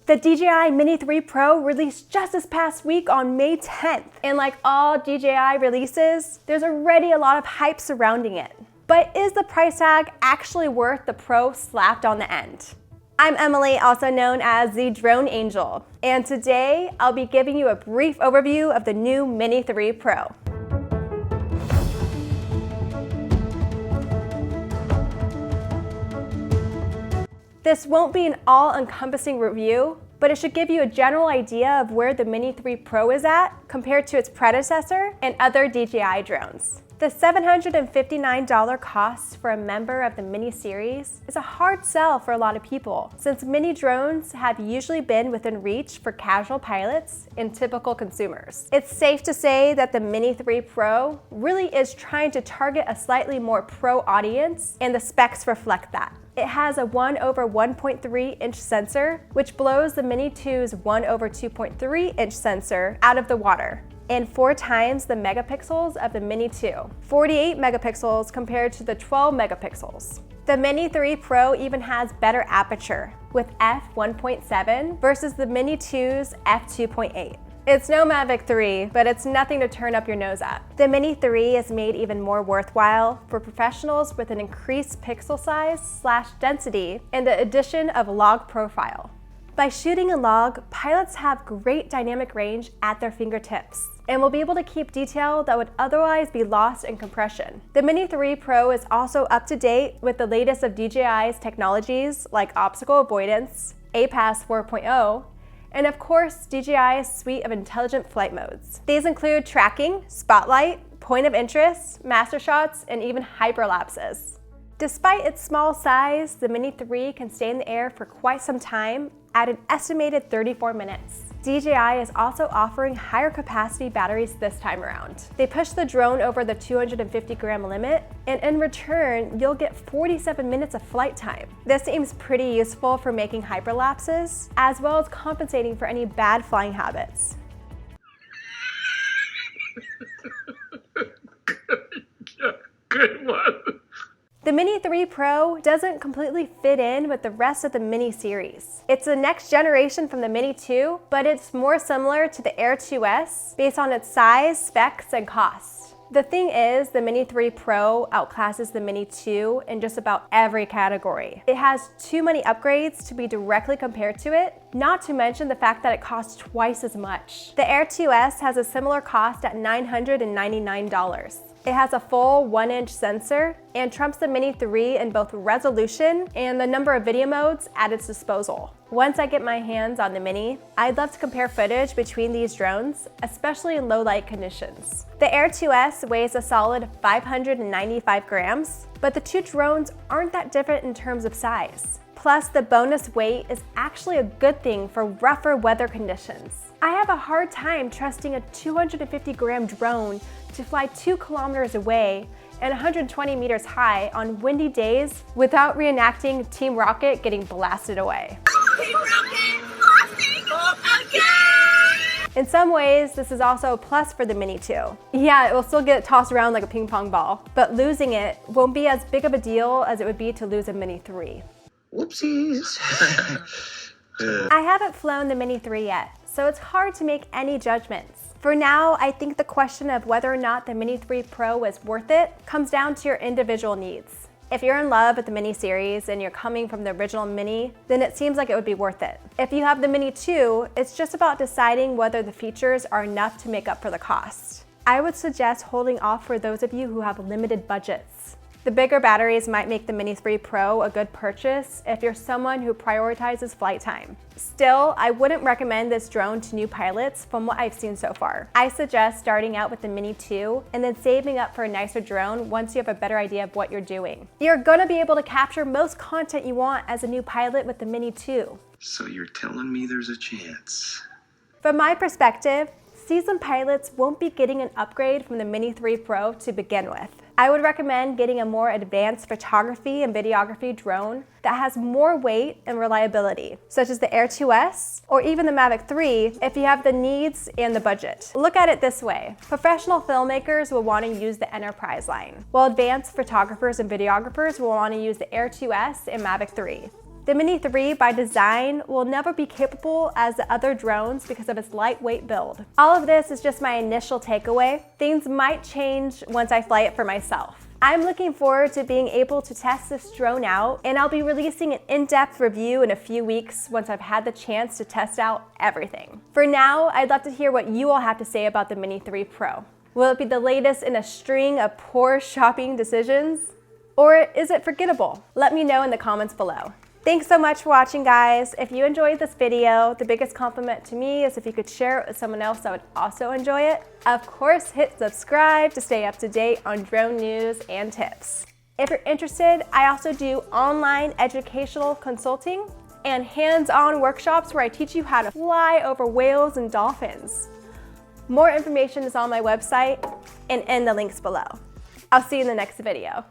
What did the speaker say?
The DJI Mini 3 Pro released just this past week on May 10th. And like all DJI releases, there's already a lot of hype surrounding it. But is the price tag actually worth the Pro slapped on the end? I'm Emily, also known as the Drone Angel, and today I'll be giving you a brief overview of the new Mini 3 Pro. This won't be an all-encompassing review, but it should give you a general idea of where the Mini 3 Pro is at compared to its predecessor and other DJI drones. The $759 cost for a member of the Mini series is a hard sell for a lot of people, since Mini drones have usually been within reach for casual pilots and typical consumers. It's safe to say that the Mini 3 Pro really is trying to target a slightly more pro audience, and the specs reflect that. It has a 1/1.3 inch sensor, which blows the Mini 2's 1/2.3 inch sensor out of the water, and 4 times the megapixels of the Mini 2, 48 megapixels compared to the 12 megapixels. The Mini 3 Pro even has better aperture, with f1.7 versus the Mini 2's f2.8. It's no Mavic 3, but it's nothing to turn up your nose at. The Mini 3 is made even more worthwhile for professionals with an increased pixel size/density and the addition of log profile. By shooting a log, pilots have great dynamic range at their fingertips and will be able to keep detail that would otherwise be lost in compression. The Mini 3 Pro is also up to date with the latest of DJI's technologies like obstacle avoidance, APAS 4.0, and of course, DJI's suite of intelligent flight modes. These include tracking, spotlight, point of interest, master shots, and even hyperlapses. Despite its small size, the Mini 3 can stay in the air for quite some time at an estimated 34 minutes. DJI is also offering higher capacity batteries this time around. They push the drone over the 250-gram limit, and in return, you'll get 47 minutes of flight time. This seems pretty useful for making hyperlapses, as well as compensating for any bad flying habits. Good one. The Mini 3 Pro doesn't completely fit in with the rest of the Mini series. It's the next generation from the Mini 2, but it's more similar to the Air 2S based on its size, specs, and cost. The thing is, the Mini 3 Pro outclasses the Mini 2 in just about every category. It has too many upgrades to be directly compared to it, not to mention the fact that it costs twice as much. The Air 2S has a similar cost at $999. It has a full 1-inch sensor and trumps the Mini 3 in both resolution and the number of video modes at its disposal. Once I get my hands on the Mini, I'd love to compare footage between these drones, especially in low light conditions. The Air 2S weighs a solid 595 grams, but the two drones aren't that different in terms of size. Plus, the bonus weight is actually a good thing for rougher weather conditions. I have a hard time trusting a 250-gram drone to fly 2 kilometers away and 120 meters high on windy days without reenacting Team Rocket getting blasted away. Team Rocket, blasting again! In some ways, this is also a plus for the Mini 2. Yeah, it will still get tossed around like a ping pong ball, but losing it won't be as big of a deal as it would be to lose a Mini 3. Whoopsies. I haven't flown the Mini 3 yet, so it's hard to make any judgments. For now, I think the question of whether or not the Mini 3 Pro is worth it comes down to your individual needs. If you're in love with the Mini series and you're coming from the original Mini, then it seems like it would be worth it. If you have the Mini 2, it's just about deciding whether the features are enough to make up for the cost. I would suggest holding off for those of you who have limited budgets. The bigger batteries might make the Mini 3 Pro a good purchase if you're someone who prioritizes flight time. Still, I wouldn't recommend this drone to new pilots from what I've seen so far. I suggest starting out with the Mini 2 and then saving up for a nicer drone once you have a better idea of what you're doing. You're gonna be able to capture most content you want as a new pilot with the Mini 2. So you're telling me there's a chance? From my perspective, seasoned pilots won't be getting an upgrade from the Mini 3 Pro to begin with. I would recommend getting a more advanced photography and videography drone that has more weight and reliability, such as the Air 2S or even the Mavic 3 if you have the needs and the budget. Look at it this way. Professional filmmakers will want to use the Enterprise line, while advanced photographers and videographers will want to use the Air 2S and Mavic 3. The Mini 3 by design will never be capable as the other drones because of its lightweight build. All of this is just my initial takeaway. Things might change once I fly it for myself. I'm looking forward to being able to test this drone out, and I'll be releasing an in-depth review in a few weeks once I've had the chance to test out everything. For now, I'd love to hear what you all have to say about the Mini 3 Pro. Will it be the latest in a string of poor shopping decisions? Or is it forgettable? Let me know in the comments below. Thanks so much for watching, guys. If you enjoyed this video, the biggest compliment to me is if you could share it with someone else that would also enjoy it. Of course, hit subscribe to stay up to date on drone news and tips. If you're interested, I also do online educational consulting and hands-on workshops where I teach you how to fly over whales and dolphins. More information is on my website and in the links below. I'll see you in the next video.